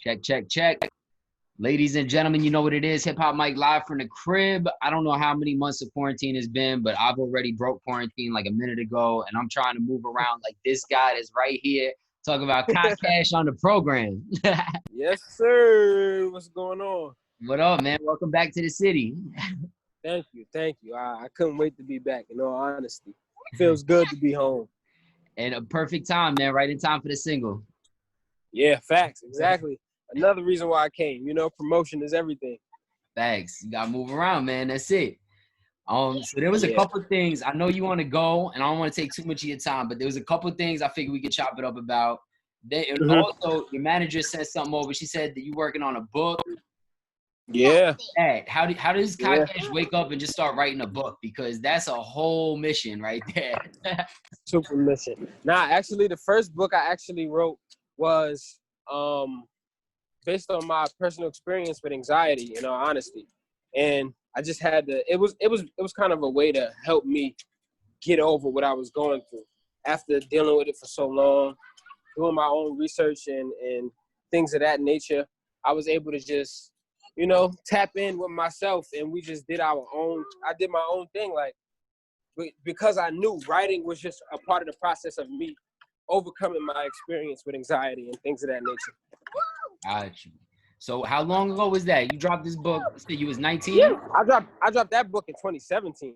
Check, check, check. Ladies and gentlemen, you know what it is. Hip Hop Mike live from the crib. I don't know how many months of quarantine it's been, but I've already broke quarantine like a minute ago, and I'm trying to move around like this guy that's right here. Talk about Cash on the program. Yes, sir. What's going on? What up, man? Welcome back to the city. Thank you. Thank you. I couldn't wait to be back, in all honesty. Feels good to be home. And a perfect time, man. Right in time for the single. Yeah, facts. Exactly. Another reason why I came. Promotion is everything. Thanks. You gotta move around, man. That's it. So there was a Yeah. couple of things. I know you want to go, and I don't want to take too much of your time, but there was a couple of things I figured we could chop it up about. And also, your manager sent something over. She said that you're working on a book. Yeah. How does Cash wake up and just start writing a book? Because that's a whole mission right there. Super mission. Nah, actually, the first book I actually wrote was based on my personal experience with anxiety, in all honesty. And I just had to, it was kind of a way to help me get over what I was going through after dealing with it for so long, doing my own research and things of that nature. I was able to just, tap in with myself, and we just did I did my own thing, like, because I knew writing was just a part of the process of me overcoming my experience with anxiety and things of that nature. Got you. So how long ago was that? You dropped this book, you said you was 19? Yeah, I dropped that book in 2017.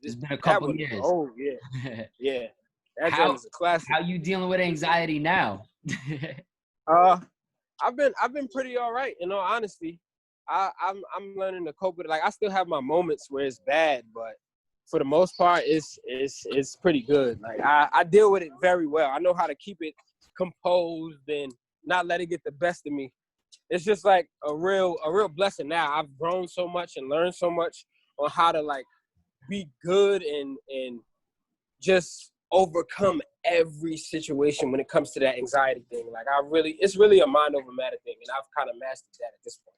It's been a couple of years. Oh, yeah. Yeah. That is a classic. How you dealing with anxiety now? I've been pretty all right, in all honesty. I'm learning to cope with it. Like, I still have my moments where it's bad, but for the most part, it's pretty good. Like, I deal with it very well. I know how to keep it composed and not let it get the best of me. It's just like a real blessing now. I've grown so much and learned so much on how to, like, be good and just overcome every situation when it comes to that anxiety thing. Like, it's really a mind over matter thing, and I've kind of mastered that at this point.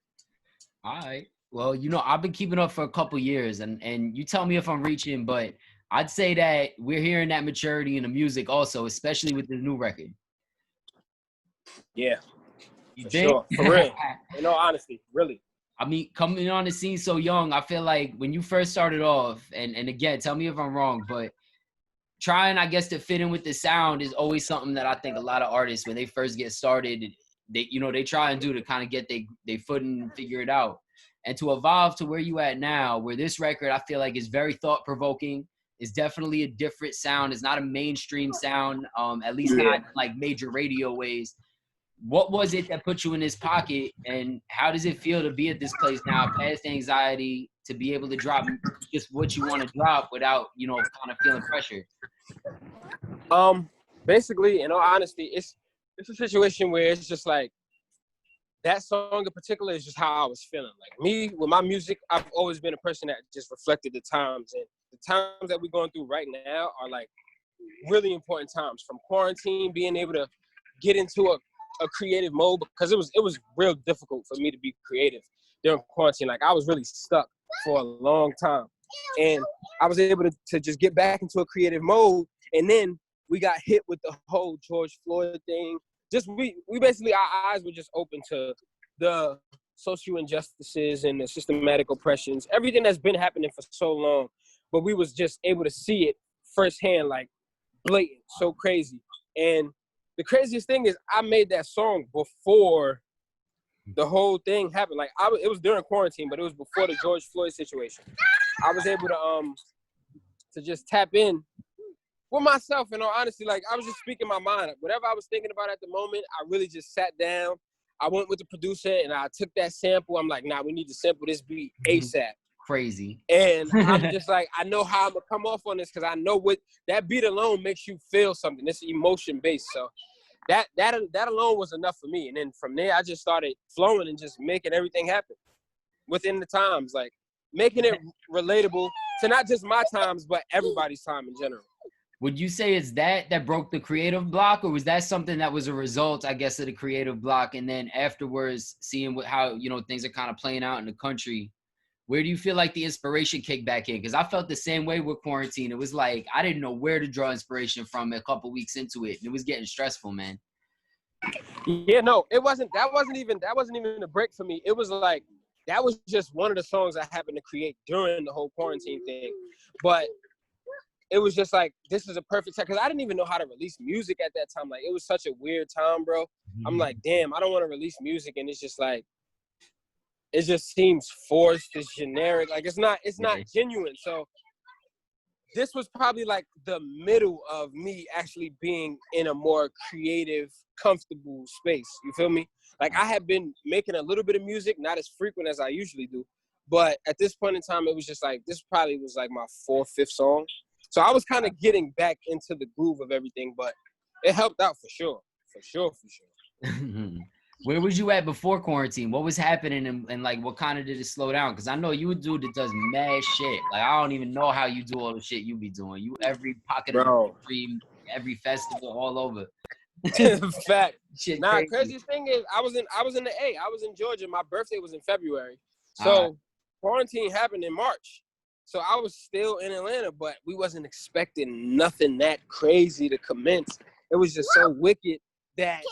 All right. Well, I've been keeping up for a couple years, and you tell me if I'm reaching, but I'd say that we're hearing that maturity in the music also, especially with the new record. Yeah. You for think? Sure. For real. In all honesty, really. I mean, coming on the scene so young, I feel like when you first started off, and again, tell me if I'm wrong, but trying, I guess, to fit in with the sound is always something that I think a lot of artists, when they first get started, they try and do to kind of get they footing and figure it out. And to evolve to where you at now, where this record, I feel like, is very thought-provoking. It's definitely a different sound. It's not a mainstream sound, at least not like major radio ways. What was it that put you in this pocket, and how does it feel to be at this place now, past anxiety, to be able to drop just what you want to drop without, kind of feeling pressure? Basically, in all honesty, it's a situation where it's just like, that song in particular is just how I was feeling. Like, me, with my music, I've always been a person that just reflected the times. And the times that we're going through right now are, like, really important times. From quarantine, being able to get into a creative mode, because it was real difficult for me to be creative during quarantine. Like, I was really stuck for a long time. And I was able to just get back into a creative mode. And then we got hit with the whole George Floyd thing. Just we basically, our eyes were just open to the social injustices and the systematic oppressions, everything that's been happening for so long. But we was just able to see it firsthand, like, blatant, so crazy. And the craziest thing is, I made that song before the whole thing happened. Like, it was during quarantine, but it was before the George Floyd situation. I was able to just tap in with myself, in all honesty. Like, I was just speaking my mind. Whatever I was thinking about at the moment, I really just sat down. I went with the producer and I took that sample. I'm like, nah, we need to sample this beat ASAP. Crazy. And I'm just like, I know how I'm gonna come off on this, because I know what that beat alone makes you feel something. It's emotion based. So that alone was enough for me. And then from there, I just started flowing and just making everything happen within the times, like making it relatable to not just my times, but everybody's time in general. Would you say it's that broke the creative block, or was that something that was a result, I guess, of the creative block, and then afterwards seeing how things are kind of playing out in the country? Where do you feel like the inspiration kicked back in? Because I felt the same way with quarantine. It was like I didn't know where to draw inspiration from a couple weeks into it, and it was getting stressful, man. Yeah, no, it wasn't. That wasn't even a break for me. It was like that was just one of the songs I happened to create during the whole quarantine thing. But it was just like, this is a perfect time because I didn't even know how to release music at that time. Like, it was such a weird time, bro. I'm like, damn, I don't want to release music, and it's just like, it just seems forced. It's generic. Like, it's not genuine. So this was probably like the middle of me actually being in a more creative, comfortable space. You feel me? Like, I had been making a little bit of music, not as frequent as I usually do. But at this point in time, it was just like, this probably was like my 4th, 5th song. So I was kind of getting back into the groove of everything, but it helped out for sure. For sure. Where was you at before quarantine? What was happening and like what kind of did it slow down? Because I know you a dude that does mad shit. Like, I don't even know how you do all the shit you be doing. You every pocket of the country, every festival, all over. Fact. Shit Nah, crazy. craziest thing is I was in the A. I was in Georgia. My birthday was in February. So quarantine happened in March. So I was still in Atlanta, but we wasn't expecting nothing that crazy to commence. It was just so wicked that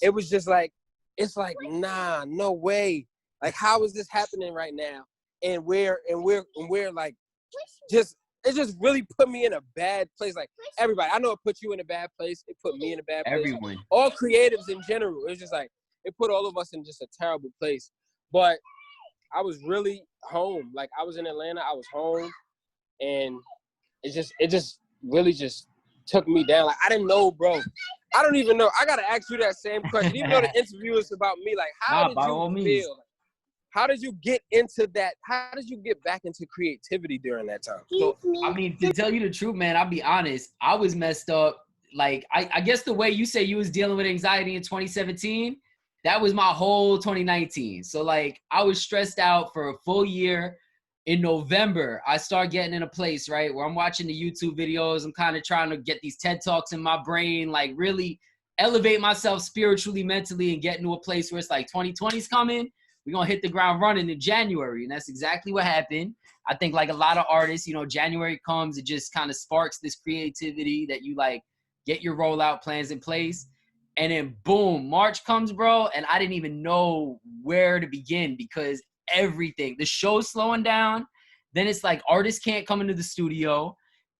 it was just like, it's like, nah, no way. Like, how is this happening right now? And we're like, it just really put me in a bad place. Like, everybody, I know it put you in a bad place. It put me in a bad place. Everyone. All creatives in general. It was just like, it put all of us in just a terrible place. But I was really home. Like, I was in Atlanta, I was home, and it just really just took me down. Like, I didn't know, bro. I don't even know. I gotta ask you that same question. Even though the interview is about me, like, how did you feel? How did you get into that? How did you get back into creativity during that time? So, I mean, to tell you the truth, man, I'll be honest. I was messed up. Like, I guess the way you say you was dealing with anxiety in 2017, that was my whole 2019. So, like, I was stressed out for a full year. In November, I start getting in a place, right, where I'm watching the YouTube videos. I'm kind of trying to get these TED Talks in my brain, like really elevate myself spiritually, mentally, and get into a place where it's like 2020's coming. We're going to hit the ground running in January. And that's exactly what happened. I think like a lot of artists, you know, January comes, it just kind of sparks this creativity that you like get your rollout plans in place. And then boom, March comes, bro. And I didn't even know where to begin because everything, the show's slowing down. Then it's like artists can't come into the studio.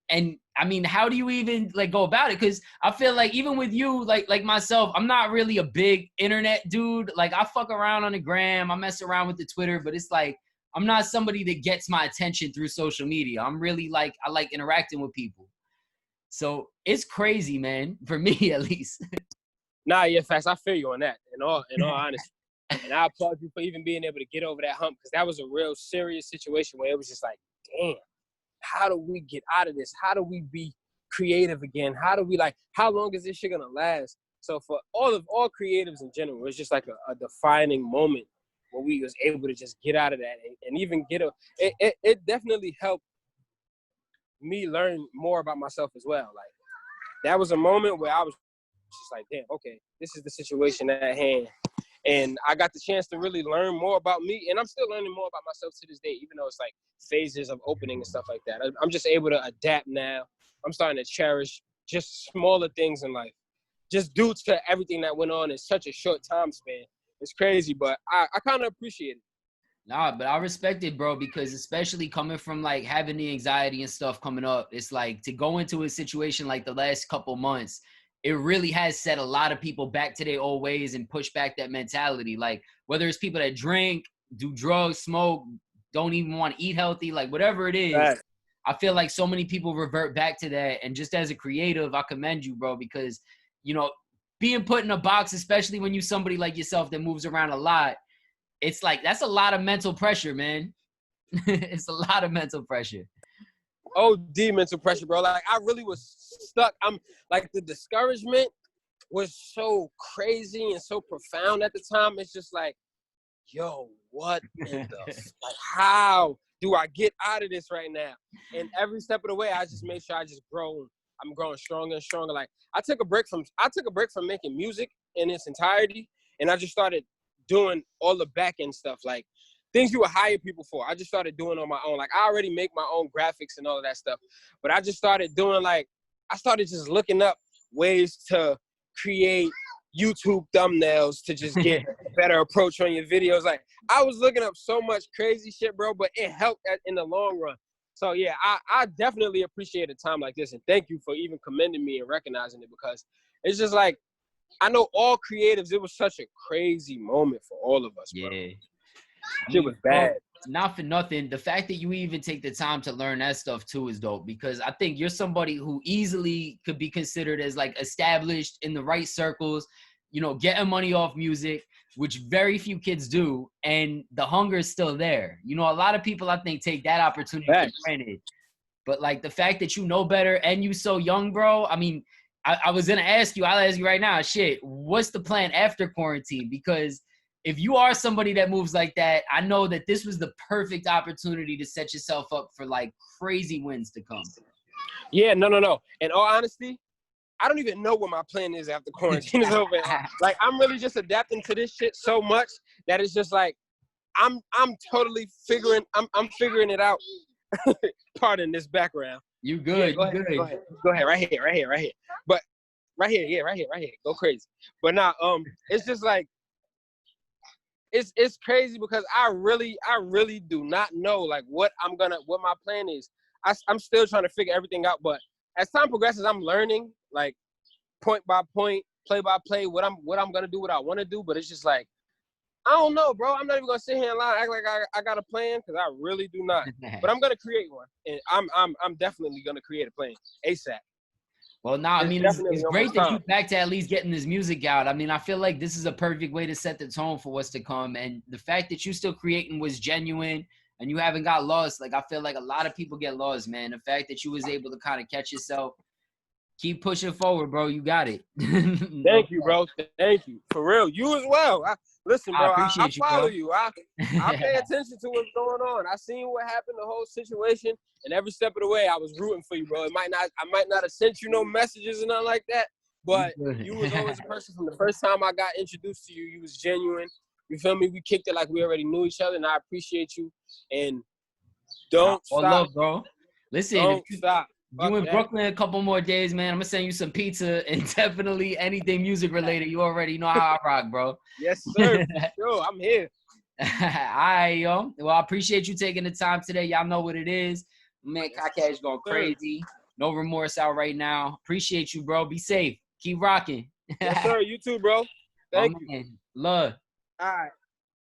And I mean, how do you even like go about it? Because I feel like even with you, like myself, I'm not really a big internet dude. Like, I fuck around on the gram, I mess around with the Twitter, but it's like I'm not somebody that gets my attention through social media. I'm really like, I like interacting with people. So it's crazy, man, for me at least. Nah, yeah, facts. I feel you on that. In all honesty, and I applaud you for even being able to get over that hump because that was a real serious situation where it was just like, damn. How do we get out of this? How do we be creative again? How do we how long is this shit gonna last? So for all creatives in general, it's just like a defining moment where we was able to just get out of that and even it definitely helped me learn more about myself as well. Like, that was a moment where I was just like, damn, okay, this is the situation at hand. And I got the chance to really learn more about me. And I'm still learning more about myself to this day, even though it's like phases of opening and stuff like that. I'm just able to adapt now. I'm starting to cherish just smaller things in life, just due to everything that went on in such a short time span. It's crazy, but I kind of appreciate it. Nah, but I respect it, bro, because especially coming from like having the anxiety and stuff coming up, it's like to go into a situation like the last couple months, it really has set a lot of people back to their old ways and push back that mentality. Like, whether it's people that drink, do drugs, smoke, don't even want to eat healthy, like whatever it is, Right. I feel like so many people revert back to that. And just as a creative, I commend you, bro, because, you know, being put in a box, especially when you somebody like yourself that moves around a lot, it's like, that's a lot of mental pressure, man. It's a lot of mental pressure. OD mental pressure, bro. Like, I really was stuck. I'm like, the discouragement was so crazy and so profound at the time. It's just like, yo, what in the like, how do I get out of this right now? And every step of the way, I just made sure I just grow. I'm growing stronger and stronger. Like, I took a break from making music in its entirety, and I just started doing all the back end stuff, like things you would hire people for. I just started doing on my own. Like, I already make my own graphics and all of that stuff, but I just started doing I started just looking up ways to create YouTube thumbnails to just get a better approach on your videos. Like, I was looking up so much crazy shit, bro, but it helped in the long run. So yeah, I definitely appreciate a time like this, and thank you for even commending me and recognizing it, because it's just like, I know all creatives, it was such a crazy moment for all of us, bro. Yeah. Shit was bad. Not for nothing, the fact that you even take the time to learn that stuff too is dope, because I think you're somebody who easily could be considered as like established in the right circles, you know, getting money off music, which very few kids do, and the hunger is still there. You know, a lot of people, I think, take that opportunity for granted. But like the fact that you know better and you so young, bro, I mean, I was gonna ask you, I'll ask you right now, shit, what's the plan after quarantine? Because if you are somebody that moves like that, I know that this was the perfect opportunity to set yourself up for like crazy wins to come. Yeah, no. In all honesty, I don't even know what my plan is after quarantine is over. Like, I'm really just adapting to this shit so much that it's just like, I'm totally figuring it out. Pardon this background. You good? Yeah, go ahead. Right here. But right here. Go crazy. But now, it's just like, it's crazy because I really do not know like what my plan is. I'm still trying to figure everything out. But as time progresses, I'm learning like point by point, play by play, what I'm gonna do, what I want to do. But it's just like, I don't know, bro. I'm not even gonna sit here and lie, act like I got a plan, because I really do not. But I'm gonna create one, and I'm definitely gonna create a plan ASAP. Well, now, I mean, it's great that you're back to at least getting this music out. I mean, I feel like this is a perfect way to set the tone for what's to come. And the fact that you still creating was genuine and you haven't got lost. Like, I feel like a lot of people get lost, man. The fact that you was able to kind of catch yourself, keep pushing forward, bro. You got it. Thank you, bro. Thank you. For real. You as well. Listen, bro, I follow you. I pay attention to what's going on. I seen what happened, the whole situation, and every step of the way, I was rooting for you, bro. I might not have sent you no messages and nothing like that, but you was always a person from the first time I got introduced to you. You was genuine. You feel me? We kicked it like we already knew each other, and I appreciate you. And don't stop. Love, bro. Listen, don't stop. You in Brooklyn a couple more days, man. I'm gonna send you some pizza and definitely anything music related. You already know how I rock, bro. Yes, sir. Yo, I'm here. All right, yo. Well, I appreciate you taking the time today. Y'all know what it is. Man, Kakash going crazy. No remorse out right now. Appreciate you, bro. Be safe. Keep rocking. Yes, sir. You too, bro. Thank you. Love. All right.